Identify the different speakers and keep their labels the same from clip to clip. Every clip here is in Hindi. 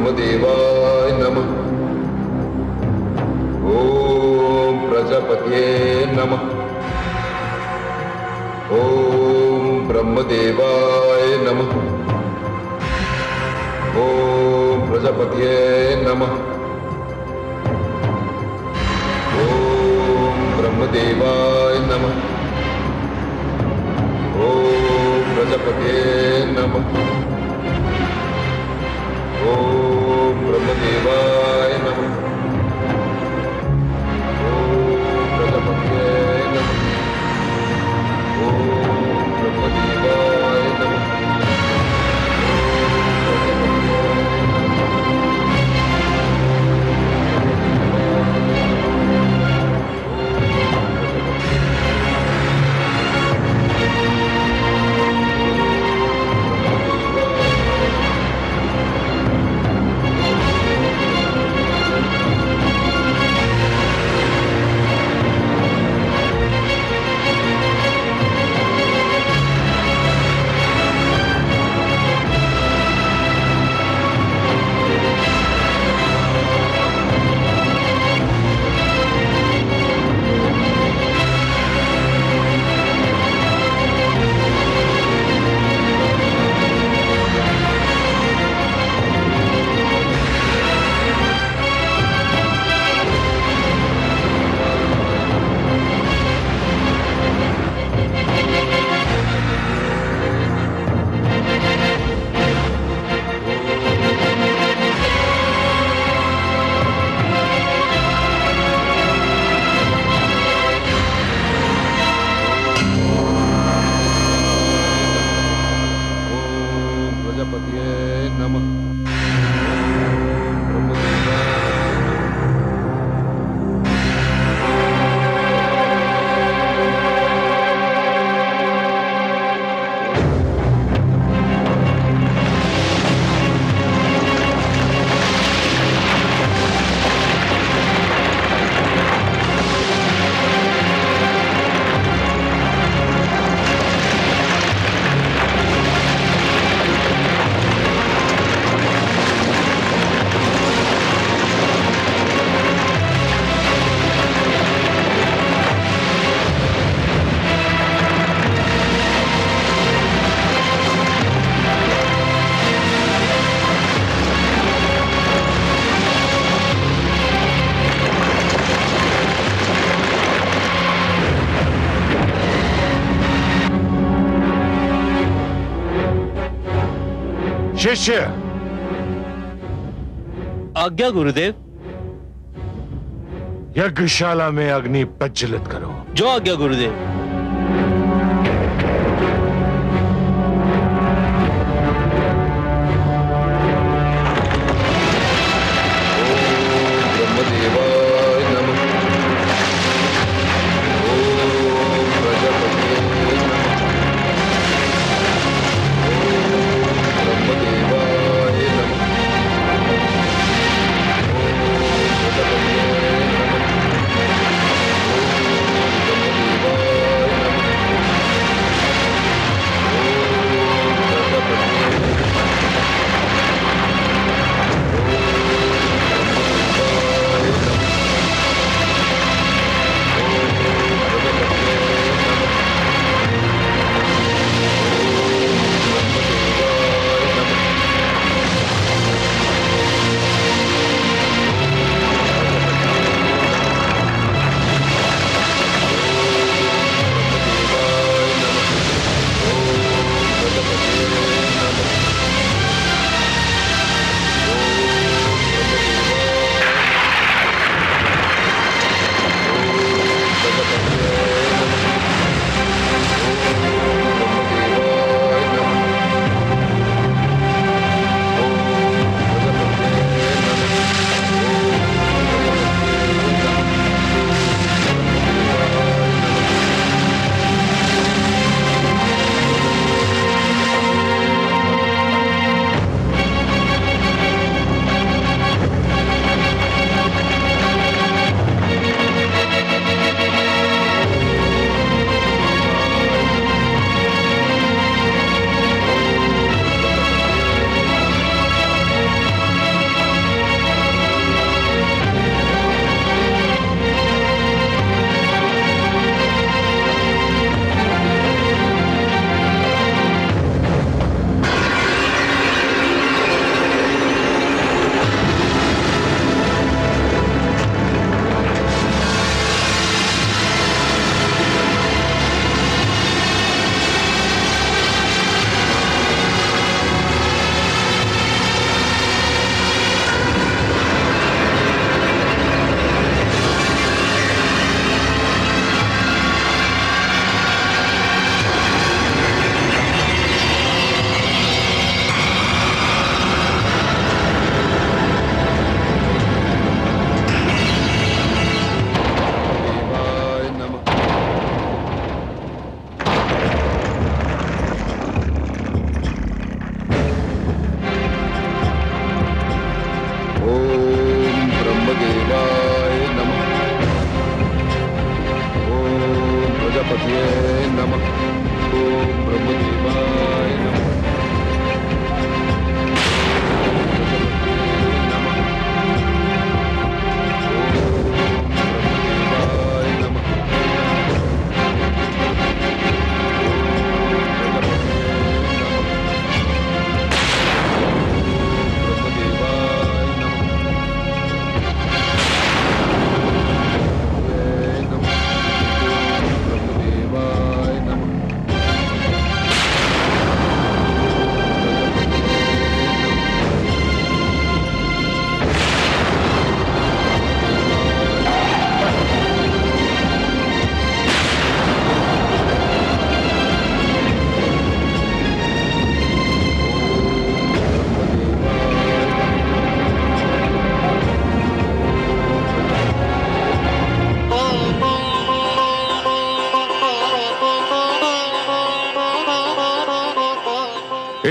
Speaker 1: ब्रह्मदेवाय नमः। ओम प्रजापतये नमः। ओम ब्रह्मदेवाय नमः। ओम प्रजापतये नमः। ओम ब्रह्मदेवाय नमः। ओम प्रजापतये नमः। ओम ब्रह्मदेवाय नमः। ओम प्रजापतये नमः। ओम ब्रह्मदेवाय नमः।
Speaker 2: शिष्य,
Speaker 3: आज्ञा गुरुदेव।
Speaker 2: यज्ञशाला में अग्नि प्रज्वलित करो।
Speaker 3: जो आज्ञा गुरुदेव।
Speaker 1: ब्रह्मदेवाय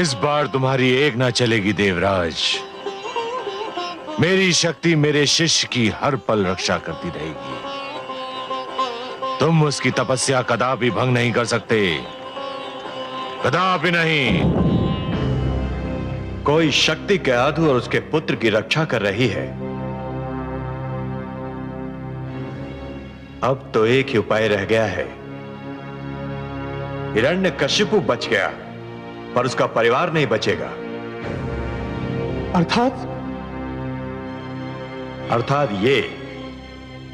Speaker 2: इस बार तुम्हारी एक ना चलेगी देवराज। मेरी शक्ति मेरे शिष्य की हर पल रक्षा करती रहेगी। तुम उसकी तपस्या कदापि भंग नहीं कर सकते, कदापि नहीं।
Speaker 4: कोई शक्ति के आधु और उसके पुत्र की रक्षा कर रही है। अब तो एक ही उपाय रह गया है। हिरण्यकशिपु बच गया, पर उसका परिवार नहीं बचेगा। अर्थात ये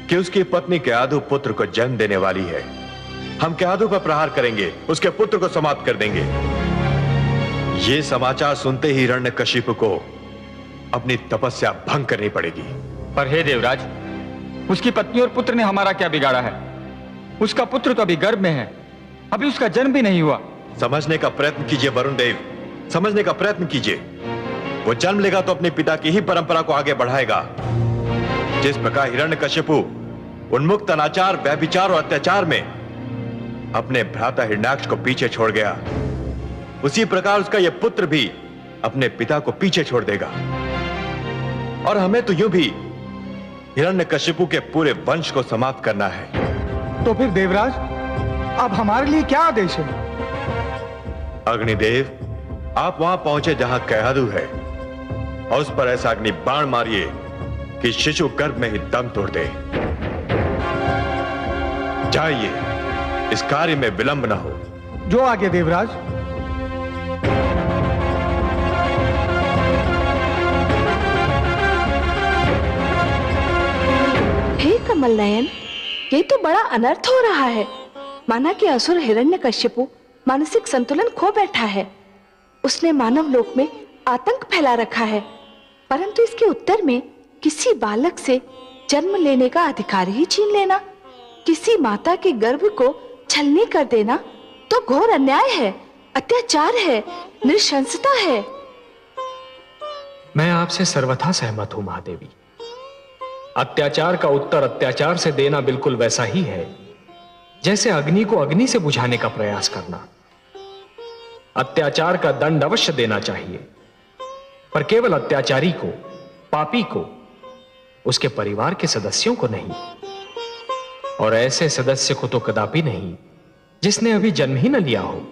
Speaker 4: कि उसकी पत्नी केआदु पुत्र को जन्म देने वाली है। हम केआदु पर प्रहार करेंगे, उसके पुत्र को समाप्त कर देंगे। ये समाचार सुनते ही हिरण्यकशिपु को अपनी तपस्या भंग करनी पड़ेगी।
Speaker 5: पर हे देवराज, उसकी पत्नी और पुत्र ने हमारा क्या बिगाड़ा है? उसका पुत्र तो अभी गर्भ में है, अभी उसका जन्म भी नहीं हुआ।
Speaker 4: समझने का प्रयत्न कीजिए वरुण देव, समझने का प्रयत्न कीजिए। वो जन्म लेगा तो अपने पिता की ही परंपरा को आगे बढ़ाएगा। जिस प्रकार हिरण्यकशिपु उन्मुक्त अनाचार, व्यभिचार और अत्याचार में अपने भ्राता हिरण्याक्ष को पीछे छोड़ गया, उसी प्रकार उसका यह पुत्र भी अपने पिता को पीछे छोड़ देगा। और हमें तो यूं भी हिरण्यकशिपु के पूरे वंश को समाप्त करना है।
Speaker 6: तो फिर देवराज, अब हमारे लिए क्या आदेश है?
Speaker 4: अग्निदेव, आप वहां पहुंचे जहां केआदु है और उस पर ऐसा अग्नि बाण मारिए कि शिशु गर्भ में ही दम तोड़ दे। जाइए, इस कार्य में विलंब न हो।
Speaker 6: जो आगे देवराज।
Speaker 7: हे कमल नयन, ये तो बड़ा अनर्थ हो रहा है। माना कि असुर हिरण्यकशिपु मानसिक संतुलन खो बैठा है। उसने मानव लोक में आतंक फैला रखा है, परंतु इसके उत्तर में किसी बालक से जन्म लेने का अधिकार ही छीन लेना, किसी माता के गर्भ को छलनी कर देना तो घोर अन्याय है, अत्याचार है, नृशंसता है।
Speaker 8: मैं आपसे सर्वथा सहमत हूं महादेवी। अत्याचार का उत्तर अत्याचार से देना बिल्कुल वैसा ही है जैसे अग्नि को अग्नि से बुझाने का प्रयास करना। अत्याचार का दंड अवश्य देना चाहिए, पर केवल अत्याचारी को, पापी को, उसके परिवार के सदस्यों को नहीं। और ऐसे सदस्य को तो कदापि नहीं जिसने अभी जन्म ही न लिया हो,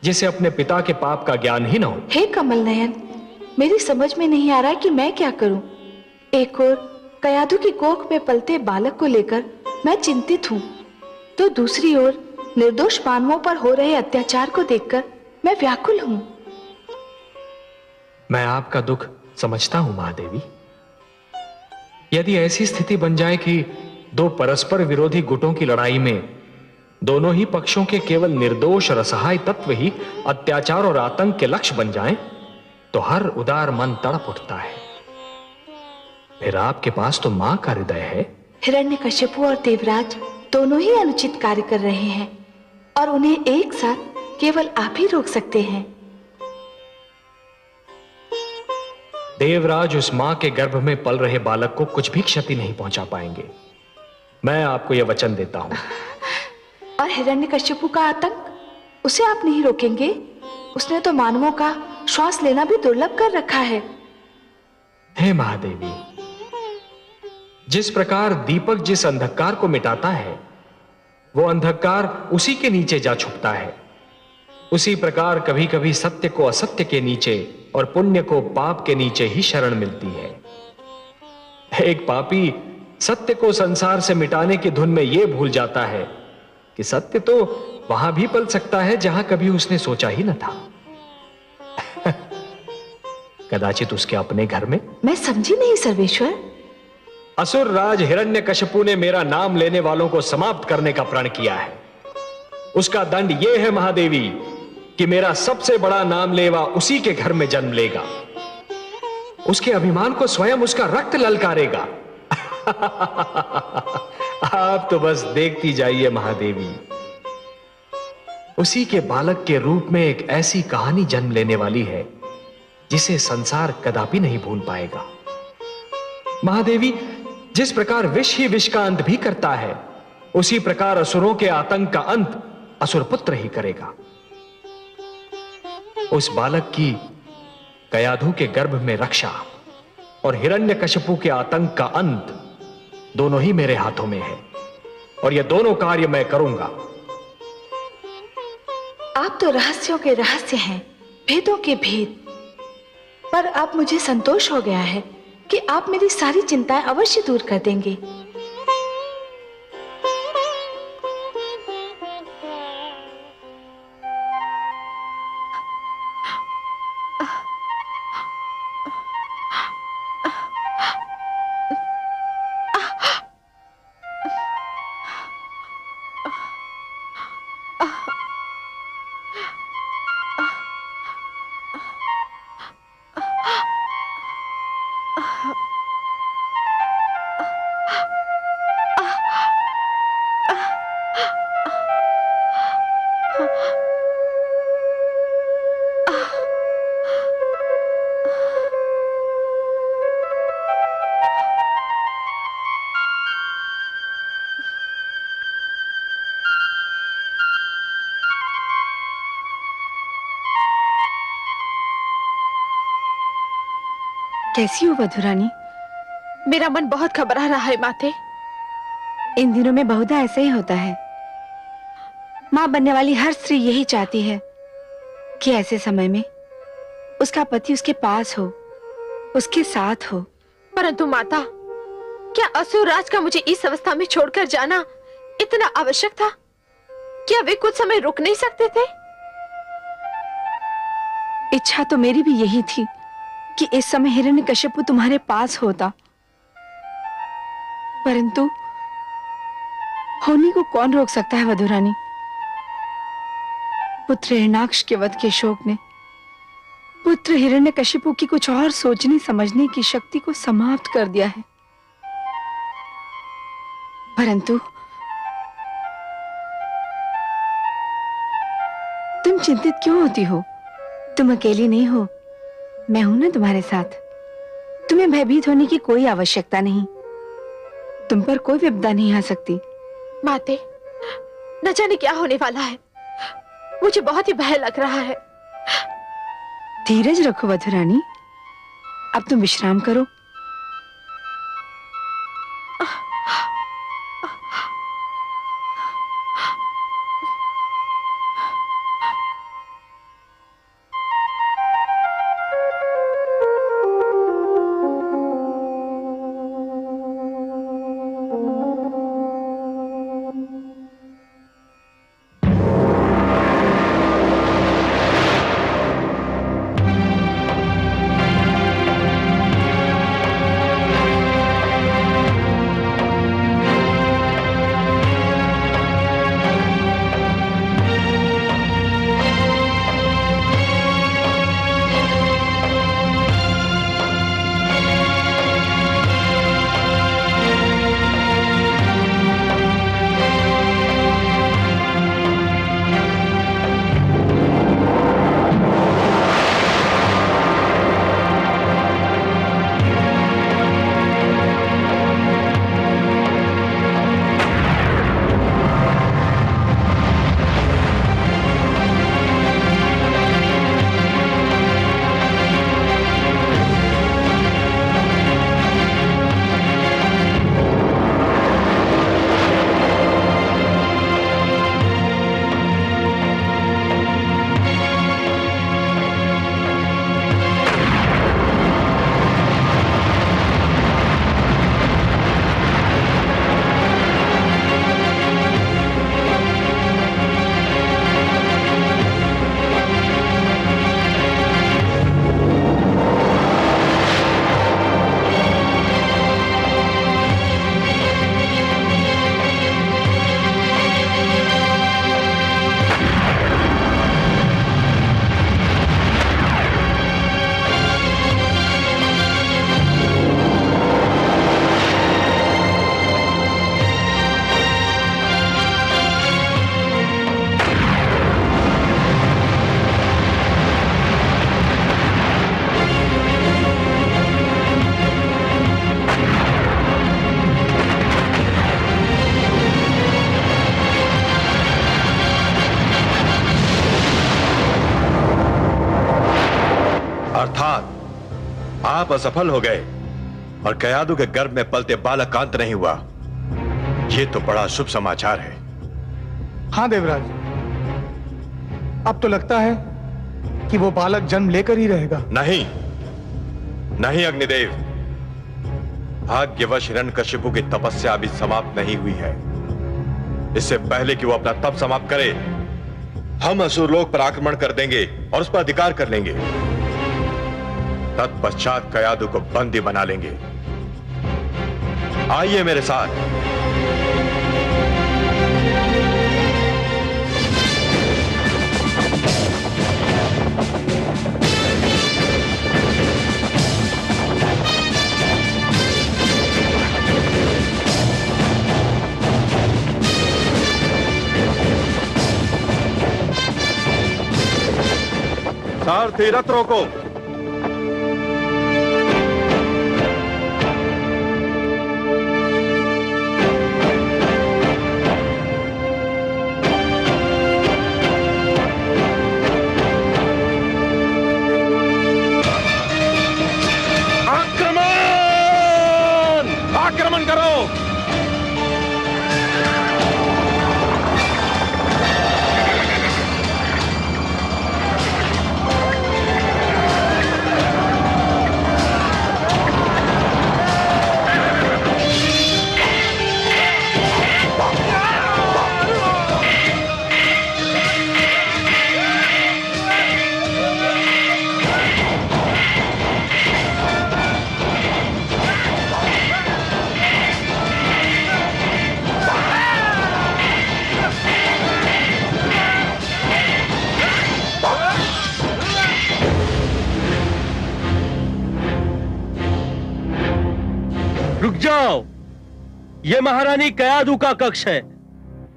Speaker 8: जिसे अपने पिता के पाप का ज्ञान ही न हो।
Speaker 7: हे कमल नयन, मेरी समझ में नहीं आ रहा कि मैं क्या करूं। एक और केआदु की कोख में पलते बालक को लेकर मैं चिंतित हूं, तो दूसरी ओर निर्दोष मानवों पर हो रहे अत्याचार को देखकर मैं व्याकुल हूं।
Speaker 8: मैं आपका दुख समझता हूं महादेवी। यदि ऐसी स्थिति बन जाए कि दो परस्पर विरोधी गुटों की लड़ाई में दोनों ही पक्षों के केवल निर्दोष और असहाय तत्व ही अत्याचार और आतंक के लक्ष्य बन जाएं, तो हर उदार मन तड़प उठता है। फिर आपके पास तो मां का हृदय है।
Speaker 7: हिरण्यकशिपु और देवराज दोनों ही अनुचित कार्य कर रहे हैं और उन्हें एक साथ केवल आप ही रोक सकते हैं।
Speaker 8: देवराज उस मां के गर्भ में पल रहे बालक को कुछ भी क्षति नहीं पहुंचा पाएंगे, मैं आपको यह वचन देता हूं।
Speaker 7: और हिरण्यकशिपु का आतंक, उसे आप नहीं रोकेंगे? उसने तो मानवों का श्वास लेना भी दुर्लभ कर रखा है।
Speaker 8: हे महादेवी, जिस प्रकार दीपक जिस अंधकार को मिटाता है, वो अंधकार उसी के नीचे जा छुपता है, उसी प्रकार कभी कभी सत्य को असत्य के नीचे और पुण्य को पाप के नीचे ही शरण मिलती है। एक पापी सत्य को संसार से मिटाने की धुन में यह भूल जाता है कि सत्य तो वहां भी पल सकता है जहां कभी उसने सोचा ही न था। कदाचित उसके अपने घर में।
Speaker 7: मैं समझी नहीं सर्वेश्वर।
Speaker 8: असुर राज हिरण्यकशिपु ने मेरा नाम लेने वालों को समाप्त करने का प्रण किया है। उसका दंड यह है महादेवी कि मेरा सबसे बड़ा नाम लेवा उसी के घर में जन्म लेगा। उसके अभिमान को स्वयं उसका रक्त ललकारेगा। आप तो बस देखती जाइए महादेवी। उसी के बालक के रूप में एक ऐसी कहानी जन्म लेने वाली है जिसे संसार कदापि नहीं भूल पाएगा। महादेवी, जिस प्रकार विष ही विष का अंत भी करता है, उसी प्रकार असुरों के आतंक का अंत असुर पुत्र ही करेगा। उस बालक की कयाधु के गर्भ में रक्षा और हिरण्यकशिपु के आतंक का अंत दोनों ही मेरे हाथों में है, और ये दोनों कार्य मैं करूंगा।
Speaker 7: आप तो रहस्यों के रहस्य हैं, भेदों के भेद। पर अब मुझे संतोष हो गया है कि आप मेरी सारी चिंताएं अवश्य दूर कर देंगे। कैसी हो वधुरानी?
Speaker 9: मेरा मन बहुत घबरा रहा है माते।
Speaker 7: इन दिनों में बहुधा ऐसा ही होता है। मां बनने वाली हर स्त्री यही चाहती है कि ऐसे समय में उसका पति उसके पास हो, उसके साथ हो।
Speaker 9: परंतु माता, क्या असुर राज का मुझे इस अवस्था में छोड़कर जाना इतना आवश्यक था? क्या वे कुछ समय रुक नहीं सकते थे?
Speaker 7: इच्छा तो मेरी भी यही थी कि इस समय हिरण्यकशिपु तुम्हारे पास होता, परंतु होनी को कौन रोक सकता है वधुरानी? पुत्र हिरण्याक्ष के वध के शोक ने पुत्र हिरण्यकशिपु की कुछ और सोचने समझने की शक्ति को समाप्त कर दिया है। परंतु तुम चिंतित क्यों होती हो? तुम अकेली नहीं हो, मैं हूं ना तुम्हारे साथ। तुम्हें भयभीत होने की कोई आवश्यकता नहीं। तुम पर कोई विपदा नहीं आ सकती।
Speaker 9: माते, न जाने क्या होने वाला है। मुझे बहुत ही भय लग रहा है।
Speaker 7: धीरज रखो वधुरानी, अब तुम विश्राम करो।
Speaker 4: आप असफल हो गए और कयादू के गर्भ में पलते बालक का अंत नहीं हुआ। यह तो बड़ा शुभ समाचार है।
Speaker 6: हाँ देवराज, अब तो लगता है कि वो बालक जन्म लेकर ही रहेगा।
Speaker 4: नहीं नहीं अग्निदेव, भाग्यवश हिरण्यकशिपु की तपस्या अभी समाप्त नहीं हुई है। इससे पहले कि वो अपना तप समाप्त करे, हम असुरलोक पर आक्रमण कर देंगे और उस पर अधिकार कर लेंगे। तत्पश्चात कयादू को बंदी बना लेंगे। आइए मेरे साथ। सारथी रथ रोको।
Speaker 2: आक्रमण करो।
Speaker 3: रुक जाओ, ये महारानी कयादू का कक्ष है।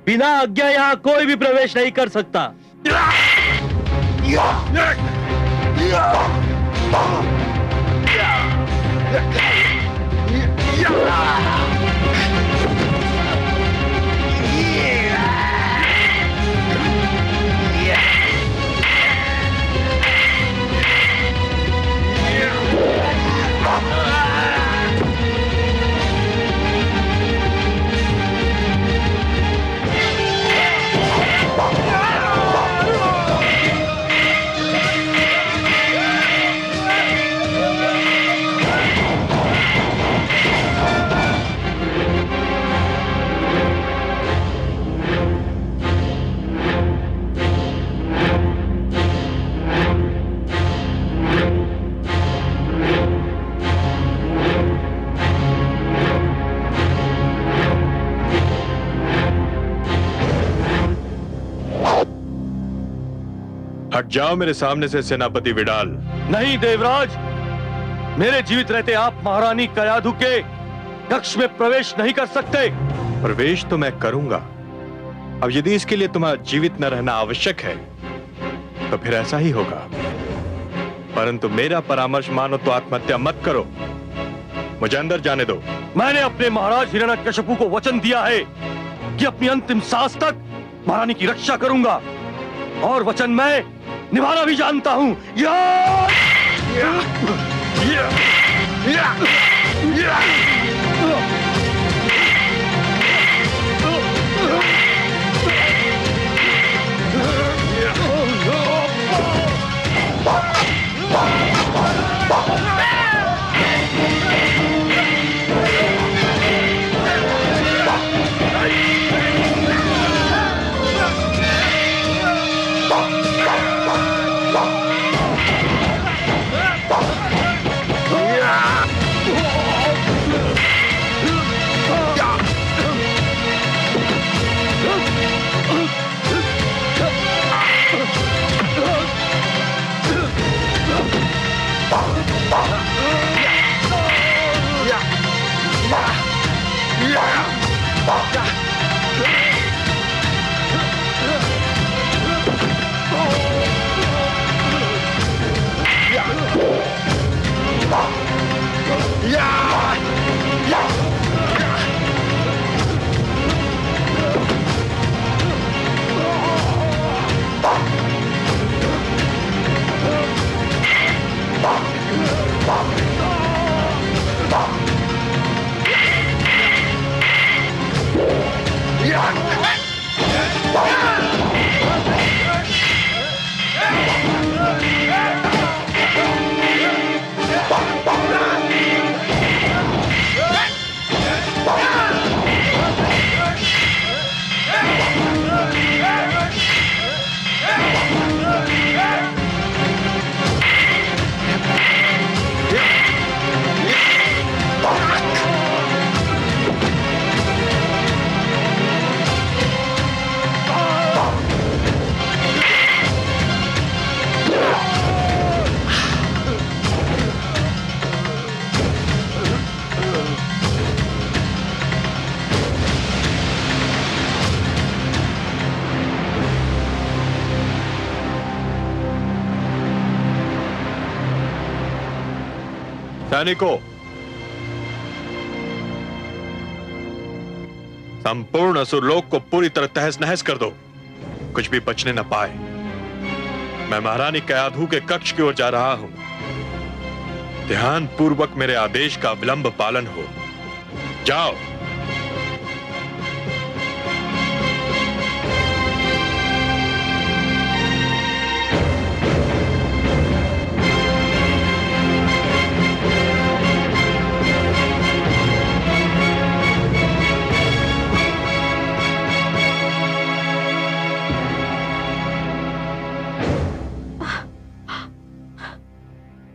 Speaker 3: बिना आज्ञा यहां कोई भी प्रवेश नहीं कर सकता।
Speaker 4: हट जाओ मेरे सामने से सेनापति विडाल।
Speaker 3: नहीं देवराज, मेरे जीवित रहते आप महारानी कयादू के कक्ष में प्रवेश नहीं कर सकते।
Speaker 4: प्रवेश तो मैं करूंगा। अब यदि इसके लिए तुम्हारा जीवित न रहना आवश्यक है तो फिर ऐसा ही होगा। परंतु मेरा परामर्श मानो तो आत्महत्या मत करो। मुझे अंदर जाने दो।
Speaker 3: मैंने अपने महाराज हिरण्यकशिपु को वचन दिया है कि अपनी अंतिम सांस तक महारानी की रक्षा करूंगा, और वचन मैं निभाना भी जानता हूं।
Speaker 4: सैनिकों, संपूर्ण असुरलोक को पूरी तरह तहस नहस कर दो, कुछ भी बचने न पाए। मैं महारानी कयाधु के कक्ष की ओर जा रहा हूं। ध्यान पूर्वक मेरे आदेश का विलंब पालन हो। जाओ।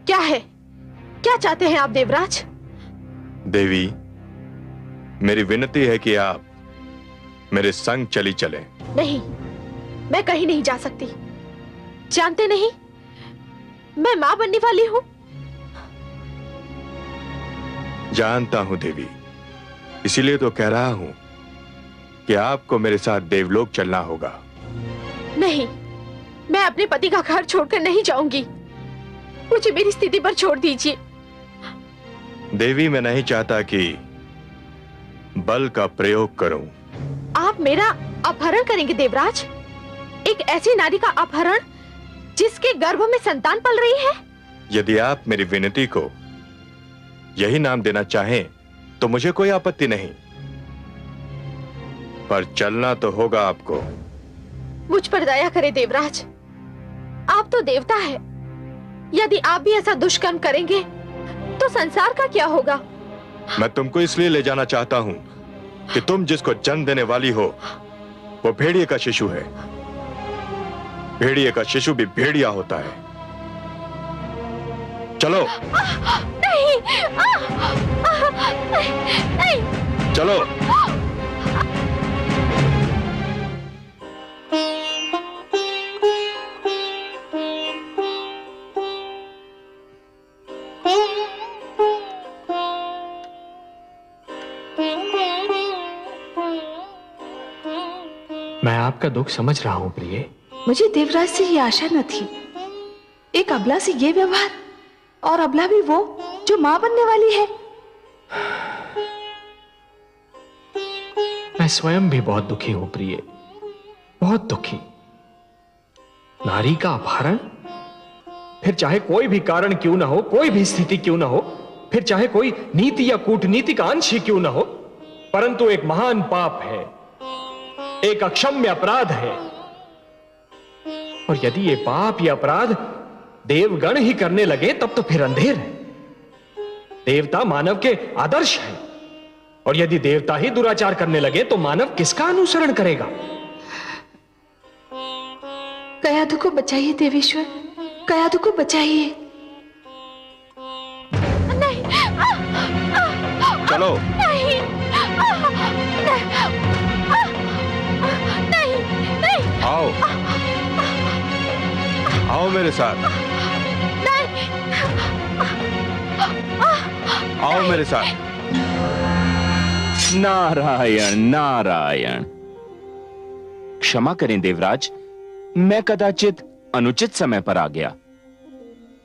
Speaker 9: क्या है? क्या चाहते हैं आप देवराज?
Speaker 4: देवी, मेरी विनती है कि आप मेरे संग चली चलें।
Speaker 9: नहीं, मैं कहीं नहीं जा सकती। जानते नहीं, मैं मां बनने वाली हूं।
Speaker 4: जानता हूं देवी, इसीलिए तो कह रहा हूं कि आपको मेरे साथ देवलोक चलना होगा।
Speaker 9: नहीं, मैं अपने पति का घर छोड़कर नहीं जाऊंगी। मुझे मेरी स्थिति पर छोड़ दीजिए।
Speaker 4: देवी, मैं नहीं चाहता कि बल का प्रयोग करूं।
Speaker 9: आप मेरा अपहरण करेंगे देवराज? एक ऐसी नारी का अपहरण जिसके गर्भ में संतान पल रही है?
Speaker 4: यदि आप मेरी विनती को यही नाम देना चाहें तो मुझे कोई आपत्ति नहीं, पर चलना तो होगा आपको।
Speaker 9: मुझ पर दया करे देवराज, आप तो देवता है। यदि आप भी ऐसा दुष्कर्म करेंगे तो संसार का क्या होगा?
Speaker 4: मैं तुमको इसलिए ले जाना चाहता हूं कि तुम जिसको जन्म देने वाली हो वो भेड़िए का शिशु है। भेड़िए का शिशु भी भेड़िया होता है। चलो।
Speaker 9: नहीं, नहीं।
Speaker 4: चलो।
Speaker 8: मैं आपका दुख समझ रहा हूं प्रिय।
Speaker 7: मुझे देवराज से ये आशा न थी। एक अबला से ये व्यवहार, और अबला भी वो जो मां बनने वाली है।
Speaker 8: मैं स्वयं भी बहुत दुखी हूं प्रिय, बहुत दुखी। नारी का अपहरण, फिर चाहे कोई भी कारण क्यों ना हो, कोई भी स्थिति क्यों ना हो, फिर चाहे कोई नीति या कूटनीति का अंश ही क्यों ना हो, परंतु एक महान पाप है, एक अक्षम्य अपराध है। और यदि ये पाप या अपराध देवगण ही करने लगे तब तो फिर अंधेर है। देवता मानव के आदर्श है, और यदि देवता ही दुराचार करने लगे तो मानव किसका अनुसरण करेगा?
Speaker 7: कयाधु को बचाइए देवेश्वर, कयाधु को बचाइए।
Speaker 9: नहीं।
Speaker 4: चलो।
Speaker 9: नहीं। नहीं।
Speaker 4: आओ, आओ मेरे साथ। आओ मेरे साथ।
Speaker 10: नारायण नारायण। क्षमा करें देवराज, मैं कदाचित अनुचित समय पर आ गया।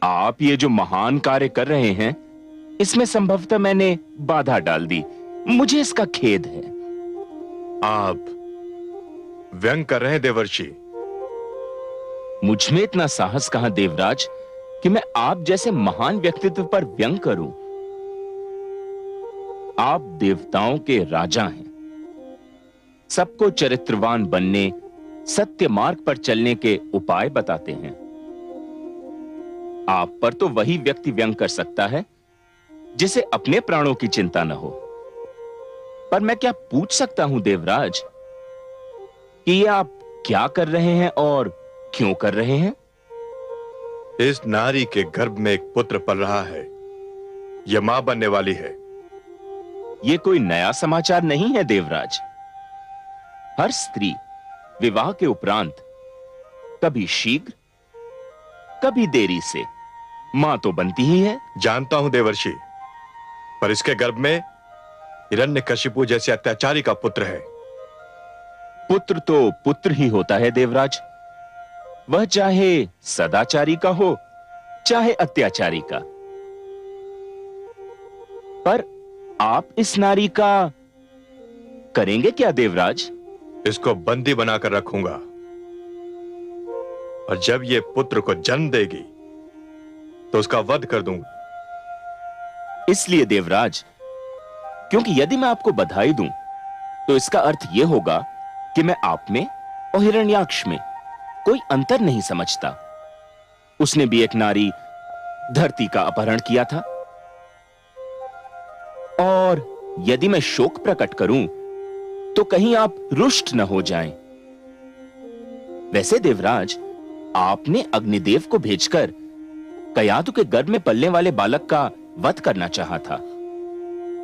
Speaker 10: आप ये जो महान कार्य कर रहे हैं, इसमें संभवतः मैंने बाधा डाल दी। मुझे इसका खेद है।
Speaker 4: आप व्यंग कर रहे हैं देवर्षि।
Speaker 10: मुझ में इतना साहस कहां देवराज कि मैं आप जैसे महान व्यक्तित्व पर व्यंग करूं। आप देवताओं के राजा हैं, सबको चरित्रवान बनने, सत्य मार्ग पर चलने के उपाय बताते हैं। आप पर तो वही व्यक्ति व्यंग कर सकता है जिसे अपने प्राणों की चिंता न हो। पर मैं क्या पूछ सकता हूं देवराज कि ये आप क्या कर रहे हैं और क्यों कर रहे हैं?
Speaker 4: इस नारी के गर्भ में एक पुत्र पल रहा है। यह मां बनने वाली है।
Speaker 10: ये कोई नया समाचार नहीं है देवराज। हर स्त्री विवाह के उपरांत कभी शीघ्र कभी देरी से मां तो बनती ही है।
Speaker 4: जानता हूं देवर्षि, पर इसके गर्भ में हिरण्यकशिपु जैसे अत्याचारी का पुत्र है।
Speaker 10: पुत्र तो पुत्र ही होता है देवराज, वह चाहे सदाचारी का हो चाहे अत्याचारी का। पर आप इस नारी का करेंगे क्या देवराज?
Speaker 4: इसको बंदी बनाकर रखूंगा और जब ये पुत्र को जन्म देगी तो उसका वध कर दूंगा।
Speaker 10: इसलिए देवराज, क्योंकि यदि मैं आपको बधाई दूं तो इसका अर्थ यह होगा कि मैं आप में और हिरण्याक्ष में कोई अंतर नहीं समझता। उसने भी एक नारी धरती का अपहरण किया था। और यदि मैं शोक प्रकट करूं तो कहीं आप रुष्ट न हो जाएं। वैसे देवराज, आपने अग्निदेव को भेजकर कयाधु के गर्भ में पलने वाले बालक का वध करना चाहा था।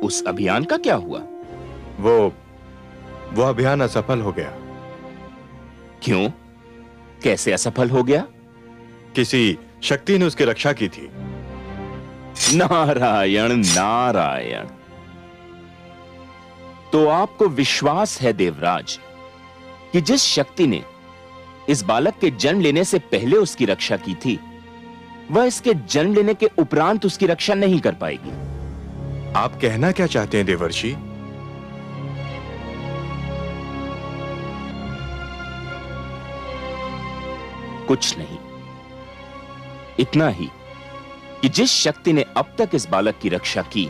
Speaker 10: उस अभियान का क्या हुआ?
Speaker 4: वो अभियान असफल हो गया।
Speaker 10: क्यों? कैसे असफल हो गया?
Speaker 4: किसी शक्ति ने उसकी रक्षा की थी।
Speaker 10: नारायण नारायण। तो आपको विश्वास है देवराज कि जिस शक्ति ने इस बालक के जन्म लेने से पहले उसकी रक्षा की थी, वह इसके जन्म लेने के उपरांत उसकी रक्षा नहीं कर पाएगी।
Speaker 4: आप कहना क्या चाहते हैं देवर्षि?
Speaker 10: कुछ नहीं, इतना ही कि जिस शक्ति ने अब तक इस बालक की रक्षा की,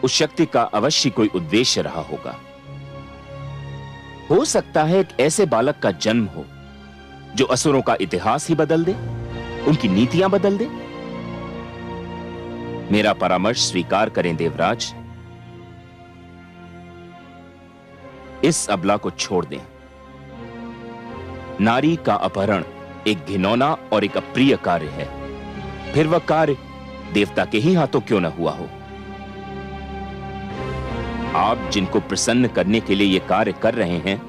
Speaker 10: उस शक्ति का अवश्य कोई उद्देश्य रहा होगा। हो सकता है एक ऐसे बालक का जन्म हो जो असुरों का इतिहास ही बदल दे, उनकी नीतियां बदल दे। मेरा परामर्श स्वीकार करें देवराज, इस अबला को छोड़ दें। नारी का अपहरण एक घिनौना और एक अप्रिय कार्य है, फिर वह कार्य देवता के ही हाथों क्यों न हुआ हो। आप जिनको प्रसन्न करने के लिए यह कार्य कर रहे हैं,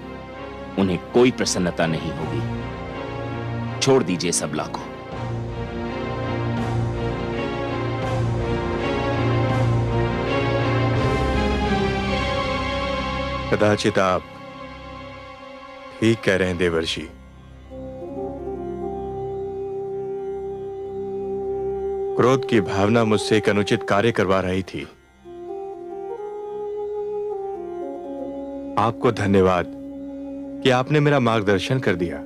Speaker 10: उन्हें कोई प्रसन्नता नहीं होगी। छोड़ दीजिए इस अबला को।
Speaker 4: कदाचित आप ठीक कह रहे हैं देवर्षि। क्रोध की भावना मुझसे एक अनुचित कार्य करवा रही थी। आपको धन्यवाद कि आपने मेरा मार्गदर्शन कर दिया।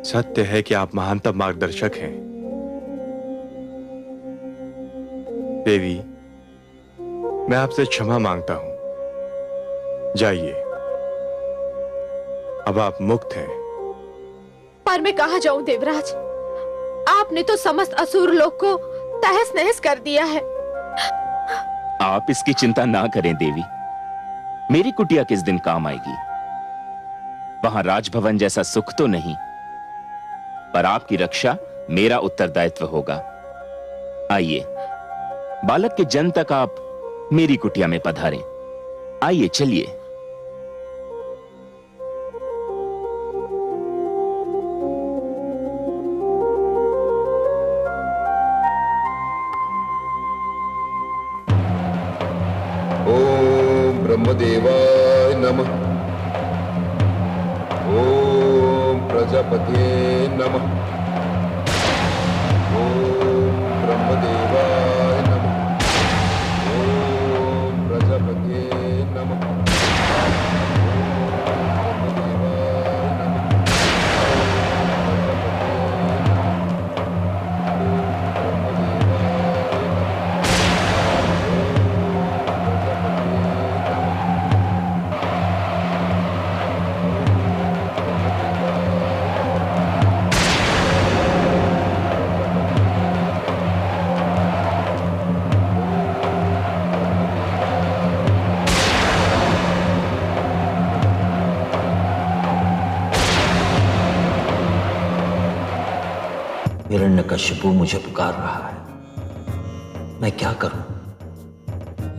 Speaker 4: सत्य है कि आप महानतम मार्गदर्शक हैं। देवी, मैं आपसे क्षमा मांगता हूं। जाइए, अब आप मुक्त हैं।
Speaker 9: पर मैं कहां जाऊं देवराज? आपने तो समस्त असुर लोक को तहस नहस कर दिया है।
Speaker 10: आप इसकी चिंता ना करें देवी। मेरी कुटिया किस दिन काम आएगी। वहां राजभवन जैसा सुख तो नहीं, पर आपकी रक्षा मेरा उत्तरदायित्व होगा। आइए, बालक के जन्म तक आप मेरी कुटिया में पधारें। आइए, चलिए।
Speaker 1: ओम ब्रह्मदेवाय नमः। ओम प्रजापते नमः। ओम ब्रह्मदेवाय नमः। ओम प्रजापते नमः।
Speaker 11: हिरण्यकशिपु मुझे पुकार रहा है। मैं क्या करूं?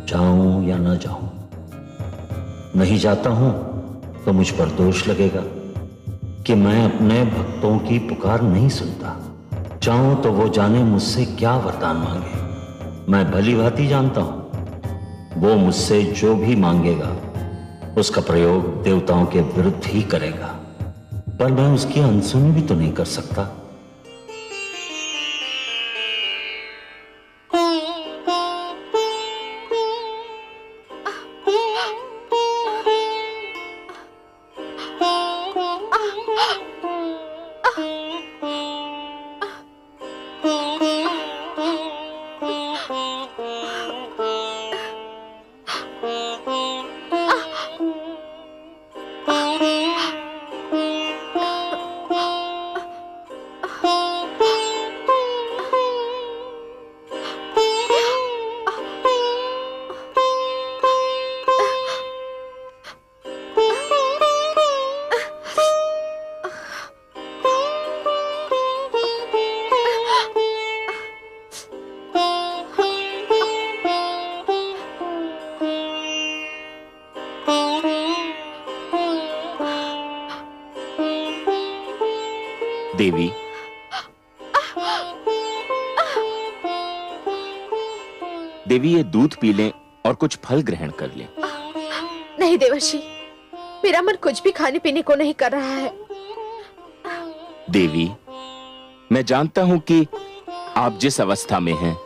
Speaker 11: जाऊं या न जाऊं? नहीं जाता हूं तो मुझ पर दोष लगेगा कि मैं अपने भक्तों की पुकार नहीं सुनता। चाहूं तो वो जाने मुझसे क्या वरदान मांगे। मैं भली भांति जानता हूं वो मुझसे जो भी मांगेगा उसका प्रयोग देवताओं के विरुद्ध ही करेगा, पर मैं उसकी अनसुनी भी तो नहीं कर सकता।
Speaker 10: देवी, देवी ये दूध पी लें और कुछ फल ग्रहण कर लें।
Speaker 9: नहीं देवर्षि, मेरा मन कुछ भी खाने पीने को नहीं कर रहा है।
Speaker 10: देवी, मैं जानता हूं कि आप जिस अवस्था में हैं,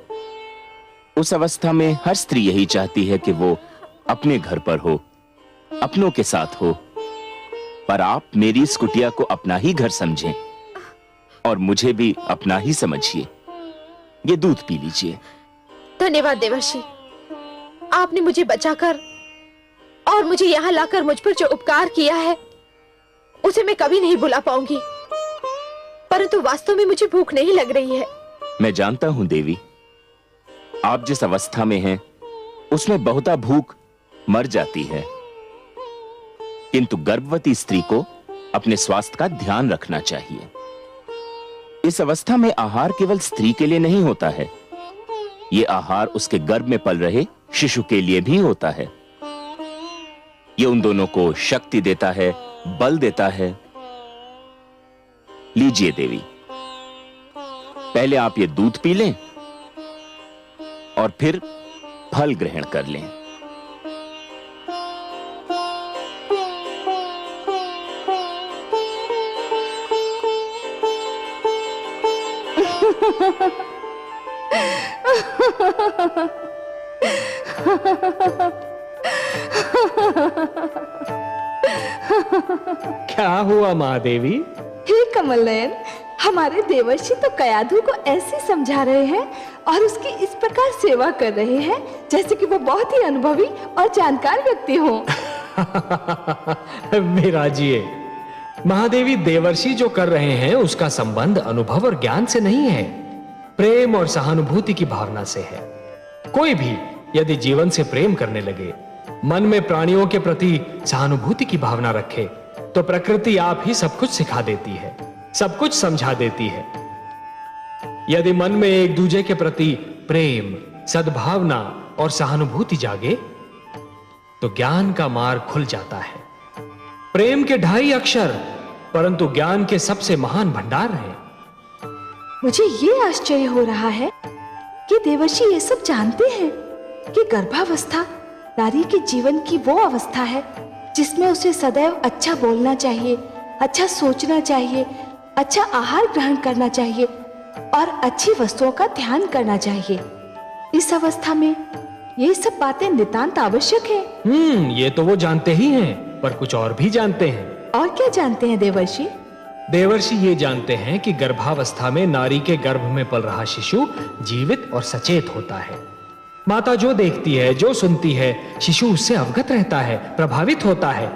Speaker 10: उस अवस्था में हर स्त्री यही चाहती है कि वो अपने घर पर हो, अपनों के साथ हो। पर आप मेरी इस कुटिया को अपना ही घर समझें और मुझे भी अपना ही समझिए। ये दूध पी लीजिए।
Speaker 9: धन्यवाद देवर्षि, आपने मुझे बचाकर और मुझे यहाँ लाकर मुझ पर जो उपकार किया है उसे मैं कभी नहीं भुला पाऊंगी। परंतु वास्तव में मुझे भूख नहीं लग रही है।
Speaker 10: मैं जानता हूं देवी, आप जिस अवस्था में हैं उसमें बहुता भूख मर जाती है, किंतु गर्भवती स्त्री को अपने स्वास्थ्य का ध्यान रखना चाहिए। इस अवस्था में आहार केवल स्त्री के लिए नहीं होता है, ये आहार उसके गर्भ में पल रहे शिशु के लिए भी होता है। ये उन दोनों को शक्ति देता है, बल देता है। लीजिए देवी, पहले आप ये दूध पी लें और फिर फल ग्रहण कर लें।
Speaker 8: क्या हुआ महादेवी?
Speaker 7: हे कमल नयन, हमारे देवर्षि तो कयाधु को ऐसे समझा रहे हैं और उसकी इस प्रकार सेवा कर रहे हैं जैसे कि वो बहुत ही अनुभवी और जानकार व्यक्ति हो।
Speaker 8: विराजिए, महादेवी देवर्षि जो कर रहे हैं उसका संबंध अनुभव और ज्ञान से नहीं है, प्रेम और सहानुभूति की भावना से है। कोई भी यदि जीवन से प्रेम करने लगे, मन में प्राणियों के प्रति सहानुभूति की भावना रखे, तो प्रकृति आप ही सब कुछ सिखा देती है, सब कुछ समझा देती है। यदि मन में एक दूसरे के प्रति प्रेम, सद्भावना और सहानुभूति जागे, तो ज्ञान का मार्ग खुल जाता है। प्रेम के 2.5 अक्षर, परंतु ज्ञान के सबसे महान भंडार हैं।
Speaker 7: मुझे ये आश्चर्य हो रहा है कि देवर्षि ये सब जानते हैं कि गर्भावस्था नारी के जीवन की वो अवस्था है जिसमें उसे सदैव अच्छा बोलना चाहिए, अच्छा सोचना चाहिए, अच्छा आहार ग्रहण करना चाहिए और अच्छी वस्तुओं का ध्यान करना चाहिए। इस अवस्था में ये सब बातें नितांत आवश्यक है।
Speaker 8: ये तो वो जानते ही हैं, पर कुछ और भी जानते हैं।
Speaker 7: और क्या जानते हैं देवर्षि?
Speaker 8: देवर्षि ये जानते हैं कि गर्भावस्था में नारी के गर्भ में पल रहा शिशु जीवित और सचेत होता है। माता जो देखती है, जो सुनती है, शिशु उससे अवगत रहता है, प्रभावित होता है।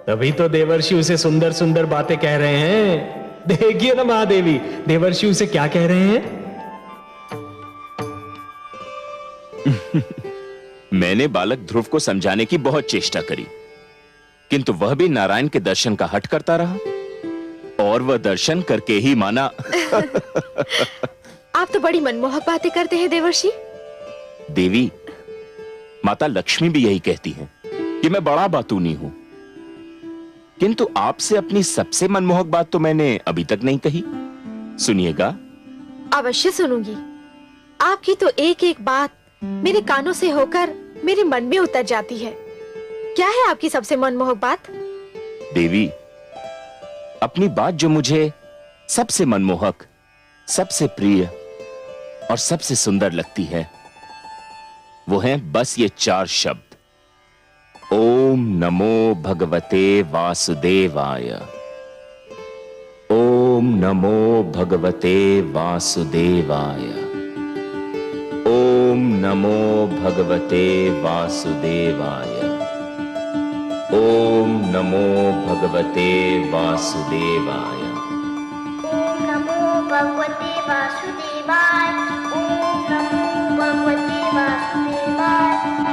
Speaker 8: तभी तो देवर्षि उसे सुंदर सुंदर बातें कह रहे हैं। देखिए ना महादेवी, देवर्षि उसे क्या कह रहे हैं।
Speaker 10: मैंने बालक ध्रुव को समझाने की बहुत चेष्टा करी, किंतु वह भी नारायण के दर्शन का हट करता रहा और वह दर्शन करके ही माना।
Speaker 9: आप तो बड़ी मनमोहक बातें करते हैं देवर्षि।
Speaker 10: देवी, माता लक्ष्मी भी यही कहती हैं कि मैं बड़ा बातूनी हूं, किंतु आपसे अपनी सबसे मनमोहक बात तो मैंने अभी तक नहीं कही। सुनिएगा।
Speaker 9: अवश्य सुनूंगी। आपकी तो एक एक बात मेरे कानों से होकर मेरे मन में उतर जाती है। क्या है आपकी सबसे मनमोहक बात?
Speaker 10: देवी, अपनी बात जो मुझे सबसे मनमोहक, सबसे प्रिय और सबसे सुंदर लगती है, वो है बस ये 4 शब्द। ओम नमो भगवते वासुदेवाय। ओम नमो भगवते वासुदेवाय। ओम नमो भगवते वासुदेवाय। ओम नमो भगवते वासुदेवाय।
Speaker 12: ओम नमो भगवते वासुदेवाय। ओम नमो भगवते